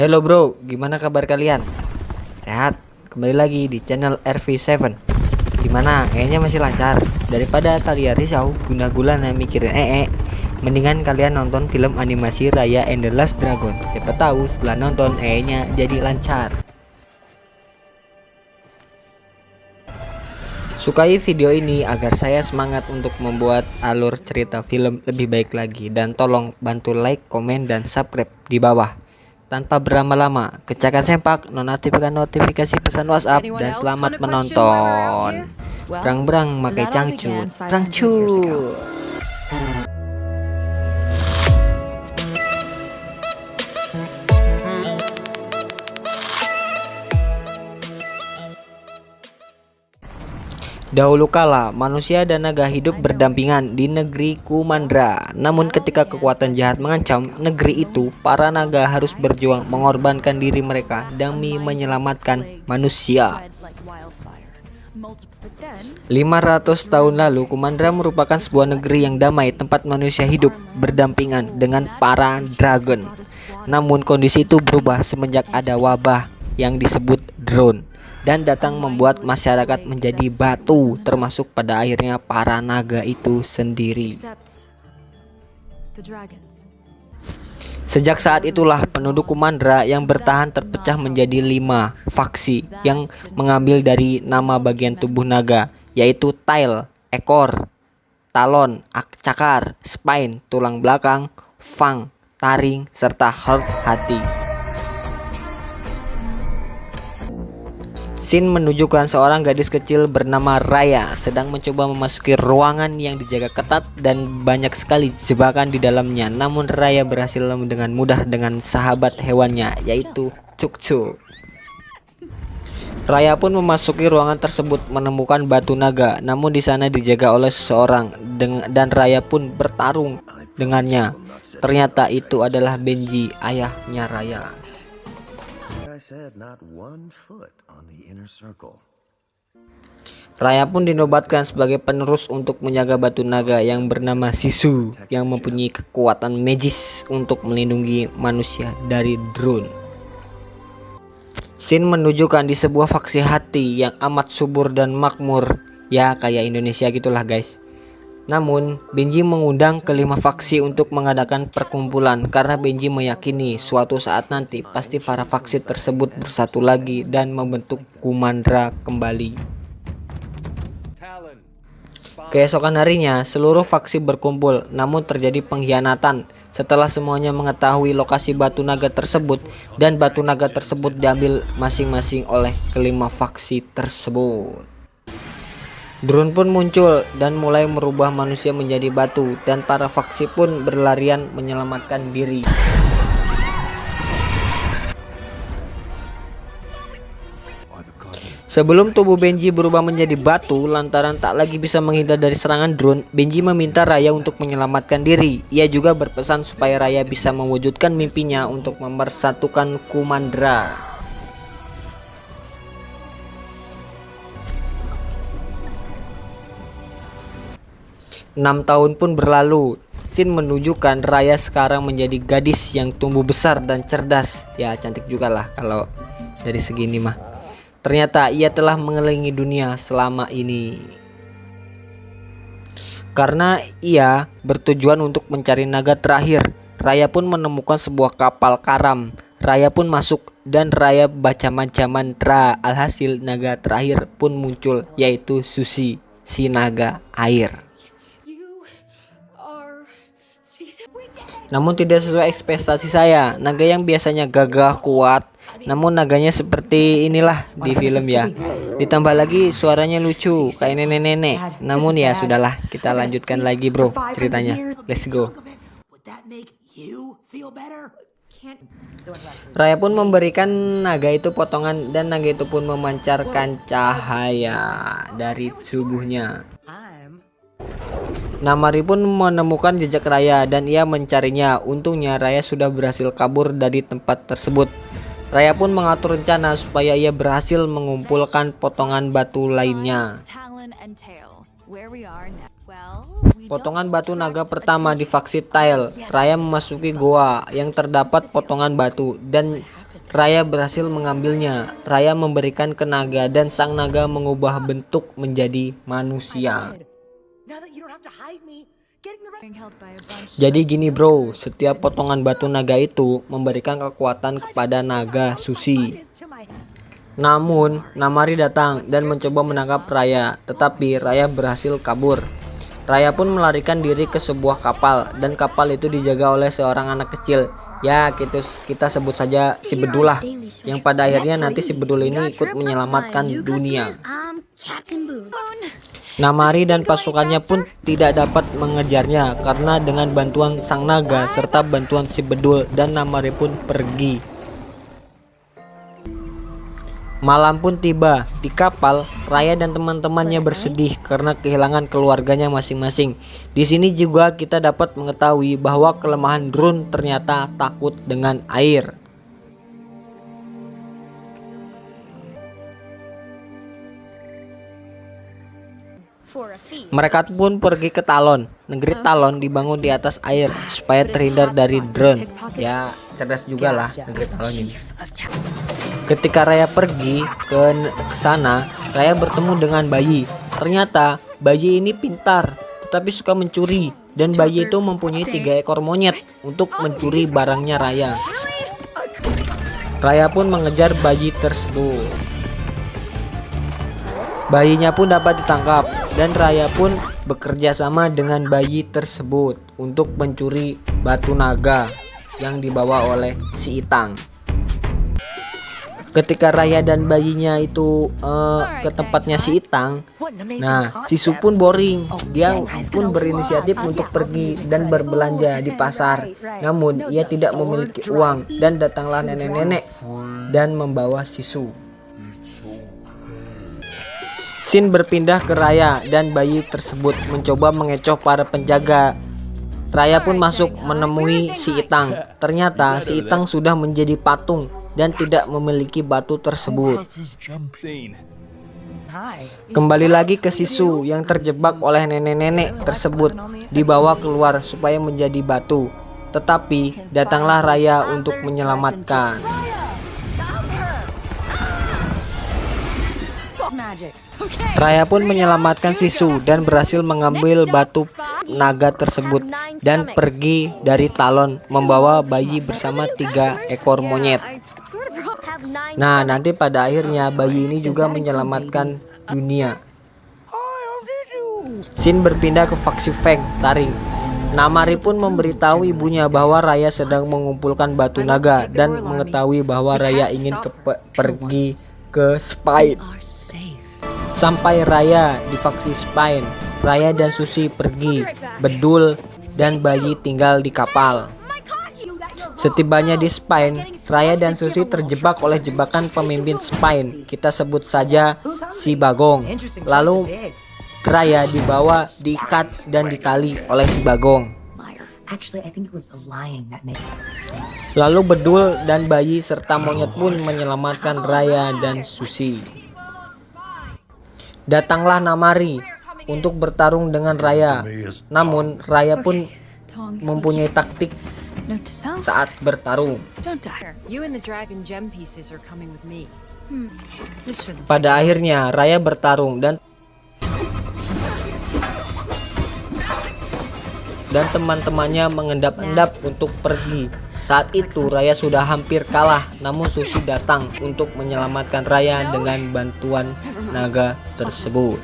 Hello bro, gimana kabar kalian? Sehat? Kembali lagi di channel RV7. Gimana? Kayaknya masih lancar. Daripada kalian risau guna-gulana mikirin mendingan kalian nonton film animasi Raya and the Last Dragon. Siapa tahu setelah nonton nya jadi lancar. Sukai video ini agar saya semangat untuk membuat alur cerita film lebih baik lagi, dan tolong bantu like, komen, dan subscribe di bawah. Tanpa berlama-lama, kecakan sempak, nonaktifkan notifikasi pesan WhatsApp, dan selamat menonton. Berang-berang makai cangcut, rangcut. Dahulu kala, manusia dan naga hidup berdampingan di negeri Kumandra. Namun ketika kekuatan jahat mengancam negeri itu, para naga harus berjuang mengorbankan diri mereka demi menyelamatkan manusia. 500 tahun lalu, Kumandra merupakan sebuah negeri yang damai, tempat manusia hidup berdampingan dengan para dragon. Namun kondisi itu berubah semenjak ada wabah yang disebut drone, dan datang membuat masyarakat menjadi batu, termasuk pada akhirnya para naga itu sendiri. Sejak saat itulah penduduk Kumandra yang bertahan terpecah menjadi 5 faksi yang mengambil dari nama bagian tubuh naga, yaitu tail, ekor, talon, cakar, spine, tulang belakang, fang, taring, serta heart, hati. Scene menunjukkan seorang gadis kecil bernama Raya sedang mencoba memasuki ruangan yang dijaga ketat dan banyak sekali jebakan di dalamnya. Namun Raya berhasil dengan mudah dengan sahabat hewannya, yaitu Cuk-Cuk. Raya pun memasuki ruangan tersebut menemukan batu naga, namun di sana dijaga oleh seseorang dan Raya pun bertarung dengannya. Ternyata itu adalah Benji, ayahnya Raya. Raya pun dinobatkan sebagai penerus untuk menjaga batu naga yang bernama Sisu, yang mempunyai kekuatan magis untuk melindungi manusia dari drone. Scene menunjukkan di sebuah faksi hati yang amat subur dan makmur, ya kayak Indonesia gitulah guys. Namun, Benji mengundang kelima faksi untuk mengadakan perkumpulan karena Benji meyakini suatu saat nanti pasti para faksi tersebut bersatu lagi dan membentuk Kumandra kembali. Keesokan harinya, seluruh faksi berkumpul, namun terjadi pengkhianatan setelah semuanya mengetahui lokasi batu naga tersebut, dan batu naga tersebut diambil masing-masing oleh kelima faksi tersebut. Drone pun muncul dan mulai merubah manusia menjadi batu, dan para faksi pun berlarian menyelamatkan diri. Sebelum tubuh Benji berubah menjadi batu lantaran tak lagi bisa menghindar dari serangan drone, Benji meminta Raya untuk menyelamatkan diri. Ia juga berpesan supaya Raya bisa mewujudkan mimpinya untuk mempersatukan Kumandra. 6 tahun pun berlalu. Scene menunjukkan Raya sekarang menjadi gadis yang tumbuh besar dan cerdas. Ya cantik juga lah kalau dari segini mah. Ternyata ia telah mengelilingi dunia selama ini. Karena ia bertujuan untuk mencari naga terakhir, Raya pun menemukan sebuah kapal karam. Raya pun masuk dan Raya baca mantra. Alhasil naga terakhir pun muncul, yaitu Sushi, si naga air. Namun tidak sesuai ekspektasi saya. Naga yang biasanya gagah kuat, namun naganya seperti inilah di film ya. Ditambah lagi suaranya lucu kayak nenek-nenek. Namun ya sudahlah, kita lanjutkan lagi bro ceritanya. Let's go. Raya pun memberikan naga itu potongan, dan naga itu pun memancarkan cahaya dari tubuhnya. Namari pun menemukan jejak Raya dan ia mencarinya. Untungnya Raya sudah berhasil kabur dari tempat tersebut. Raya pun mengatur rencana supaya ia berhasil mengumpulkan potongan batu lainnya. Potongan batu naga pertama di faksi Tail. Raya memasuki goa yang terdapat potongan batu dan Raya berhasil mengambilnya. Raya memberikan ke naga dan sang naga mengubah bentuk menjadi manusia. Jadi gini bro, setiap potongan batu naga itu memberikan kekuatan kepada naga Sushi. Namun Namari datang dan mencoba menangkap Raya, tetapi Raya berhasil kabur. Raya pun melarikan diri ke sebuah kapal dan kapal itu dijaga oleh seorang anak kecil. Ya kita sebut saja si Bedul lah, yang pada akhirnya nanti si Bedul ini ikut menyelamatkan dunia. Namari dan pasukannya pun tidak dapat mengejarnya karena dengan bantuan sang naga serta bantuan si Bedul, dan Namari pun pergi. Malam pun tiba. Di kapal, Raya dan teman-temannya bersedih karena kehilangan keluarganya masing-masing. Di sini juga kita dapat mengetahui bahwa kelemahan drone ternyata takut dengan air. Mereka pun pergi ke Talon. Negeri Talon dibangun di atas air supaya terhindar dari drone. Ya, cerdas juga lah negeri Talon ini. Ketika Raya pergi ke sana, Raya bertemu dengan bayi. Ternyata bayi ini pintar, tetapi suka mencuri. Dan bayi itu mempunyai 3 ekor monyet untuk mencuri barangnya Raya. Raya pun mengejar bayi tersebut. Bayinya pun dapat ditangkap dan Raya pun bekerja sama dengan bayi tersebut untuk mencuri batu naga yang dibawa oleh si Itang. Ketika Raya dan bayinya itu ke tempatnya si Itang, nah Sisu pun boring. Dia pun berinisiatif untuk pergi dan berbelanja di pasar. Namun ia tidak memiliki uang dan datanglah nenek-nenek dan membawa Sisu. Shin berpindah ke Raya dan bayi tersebut mencoba mengecoh para penjaga. Raya pun masuk menemui si Itang. Ternyata si Itang sudah menjadi patung dan tidak memiliki batu tersebut. Kembali lagi ke Sisu yang terjebak oleh nenek-nenek tersebut, dibawa keluar supaya menjadi batu. Tetapi datanglah Raya untuk menyelamatkan. Raya pun menyelamatkan Sisu dan berhasil mengambil batu naga tersebut dan pergi dari Talon membawa bayi bersama 3 ekor monyet. Nah, nanti pada akhirnya bayi ini juga menyelamatkan dunia. Shin berpindah ke faksi Feng Taring. Namari pun memberitahu ibunya bahwa Raya sedang mengumpulkan batu naga dan mengetahui bahwa Raya ingin pergi ke Spine. Sampai Raya di faksi Spine, Raya dan Sushi pergi. Bedul dan bayi tinggal di kapal. Setibanya di Spine, Raya dan Sushi terjebak oleh jebakan pemimpin Spine. Kita sebut saja si Bagong. Lalu Raya dibawa, diikat dan ditali oleh si Bagong. Lalu Bedul dan bayi serta monyet pun menyelamatkan Raya dan Sushi. Datanglah Namari untuk bertarung dengan Raya. Namun Raya pun mempunyai taktik saat bertarung. Pada akhirnya Raya bertarung dan teman-temannya mengendap-endap untuk pergi. Saat itu Raya sudah hampir kalah, namun Sushi datang untuk menyelamatkan Raya dengan bantuan naga tersebut.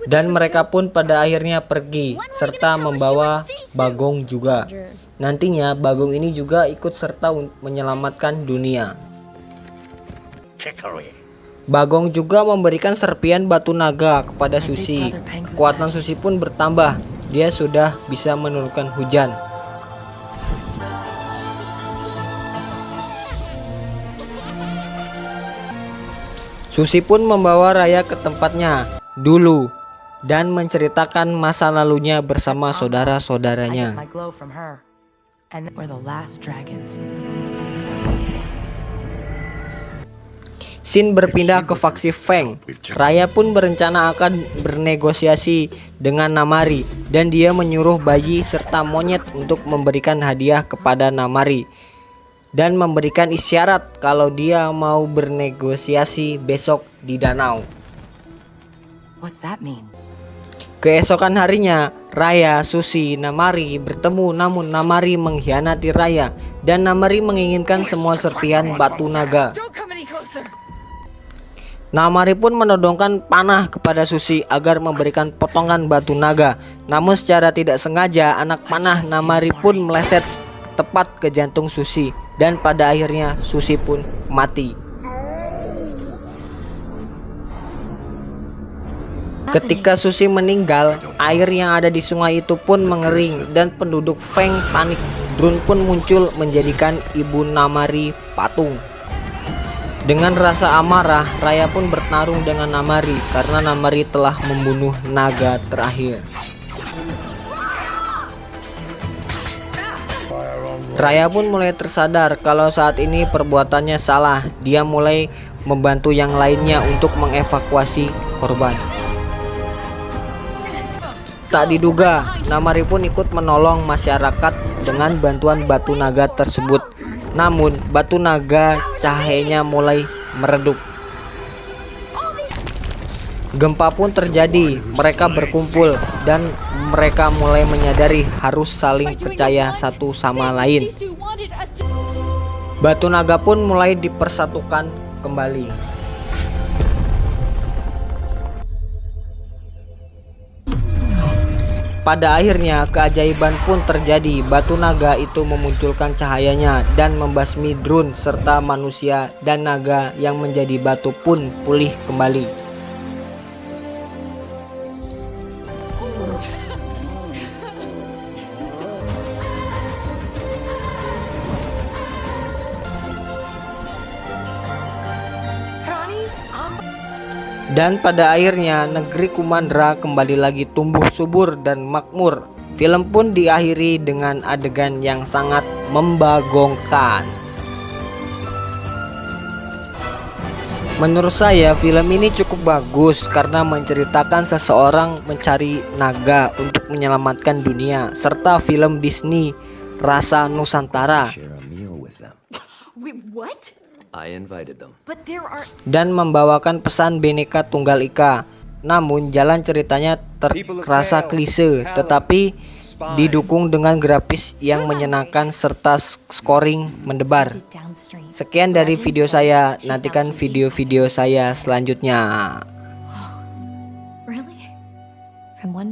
Dan mereka pun pada akhirnya pergi serta membawa Bagong juga. Nantinya Bagong ini juga ikut serta menyelamatkan dunia. Bagong juga memberikan serpian batu naga kepada Sushi. Kekuatan Sushi pun bertambah. Dia sudah bisa menurunkan hujan. Sushi pun membawa Raya ke tempatnya dulu dan menceritakan masa lalunya bersama saudara-saudaranya. Shin berpindah ke faksi Feng. Raya pun berencana akan bernegosiasi dengan Namari dan dia menyuruh bayi serta monyet untuk memberikan hadiah kepada Namari dan memberikan isyarat kalau dia mau bernegosiasi besok di danau. What's that mean? Keesokan harinya, Raya, Sushi, Namari bertemu, namun Namari mengkhianati Raya dan Namari menginginkan semua serpihan batu naga. Namari pun menodongkan panah kepada Sushi agar memberikan potongan batu naga. Namun secara tidak sengaja anak panah Namari pun meleset tepat ke jantung Sushi dan pada akhirnya Sushi pun mati. Ketika Sushi meninggal, air yang ada di sungai itu pun mengering dan penduduk Feng panik. Drone pun muncul menjadikan ibu Namari patung. Dengan rasa amarah, Raya pun bertarung dengan Namari karena Namari telah membunuh naga terakhir. Raya pun mulai tersadar kalau saat ini perbuatannya salah. Dia mulai membantu yang lainnya untuk mengevakuasi korban. Tak diduga, Namari pun ikut menolong masyarakat dengan bantuan batu naga tersebut. Namun batu naga cahayanya mulai meredup. Gempa pun terjadi, mereka berkumpul dan mereka mulai menyadari harus saling percaya satu sama lain. Batu naga pun mulai dipersatukan kembali. Pada akhirnya keajaiban pun terjadi. Batu naga itu memunculkan cahayanya dan membasmi drone serta manusia dan naga yang menjadi batu pun pulih kembali. Dan pada akhirnya negeri Kumandra kembali lagi tumbuh subur dan makmur. Film pun diakhiri dengan adegan yang sangat membagongkan. Menurut saya film ini cukup bagus karena menceritakan seseorang mencari naga untuk menyelamatkan dunia, serta film Disney rasa Nusantara. Wait, what? I invited them. But there are... Dan membawakan pesan Bhinneka Tunggal Ika. Namun jalan ceritanya terasa klise, tetapi didukung dengan grafis yang menyenangkan serta scoring mendebar. Sekian dari video saya, nantikan video-video saya selanjutnya. Really? From one